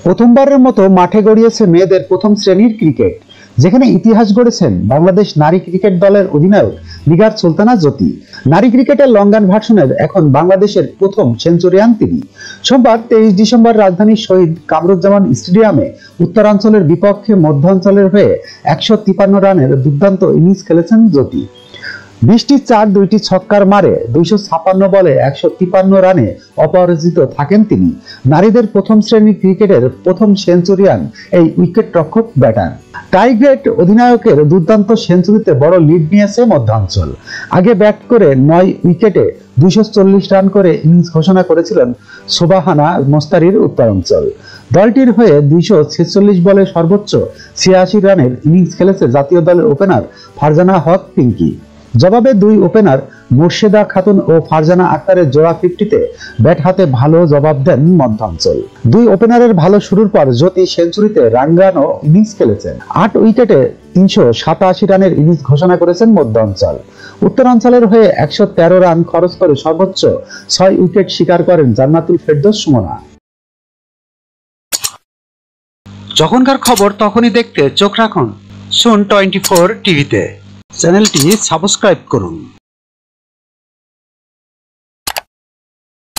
প্রথমবারের মতো মাঠে গড়িয়েছে মেয়েদের প্রথম শ্রেণীর ক্রিকেট, যেখানে ইতিহাস গড়েছেন বাংলাদেশ নারী ক্রিকেট দলের অধিনায়ক নিগার সুলতানা জ্যোতি। নারী ক্রিকেটের লঙ্গান ভার্সনের এখন বাংলাদেশের প্রথম সেঞ্চুরিয়ান তিনি। সোমবার 23 ডিসেম্বর রাজধানীর শহীদ কামরুজ্জামান স্টেডিয়ামে উত্তরাঞ্চলের বিপক্ষে মধ্যাঞ্চলের হয়ে 153 রানের দুর্দান্ত ইনিংস খেলেছেন জ্যোতি। 20টি চার, 2টি ছক্কার মারে 256 বলে 153 রানে অপরাজিত থাকেন তিনি। নারীদের প্রথম শ্রেণীর ক্রিকেটের প্রথম সেঞ্চুরিয়ান এই উইকেট রক্ষক ব্যাটার। টাইগ্রেট অধিনায়কের দুর্দান্ত সেঞ্চুরিতে বড় লিড নিয়েছে মধ্যাঞ্চল। আগে ব্যাট করে 9 উইকেটে 240 রান করে ইনিংস ঘোষণা করেছিলেন সোবাহানা মোস্তারির উত্তরাঞ্চল। দলটির হয়ে 246 বলে সর্বোচ্চ 86 রানের ইনিংস খেলেছে জাতীয় দলের ওপেনার ফারজানা হক পিঙ্কি। জবাবে দুই ওপেনার মোর্শেদা খাতুন ও ফারজানা আক্তারের জোড়া 50-তে ব্যাট হাতে ভালো জবাব দেন মধ্যাঞ্চল। দুই ওপেনারের ভালো শুরুর পর জ্যোতি সেঞ্চুরিতে রাঙ্গানো ইনিংস খেলেছেন। 8 উইকেটে 387 রানের ইনিংস ঘোষণা করেছেন মধ্যাঞ্চল। উত্তরাঞ্চলের হয়ে 113 রান খরচ করে সর্বোচ্চ 6 উইকেট শিকার করেন জান্নাতুল ফেরদৌস সুমনা। যখনকার খবর তখনই দেখতে চোখ রাখুন সুন 24 টিভিতে। চ্যানেলটি সাবস্ক্রাইব করুন।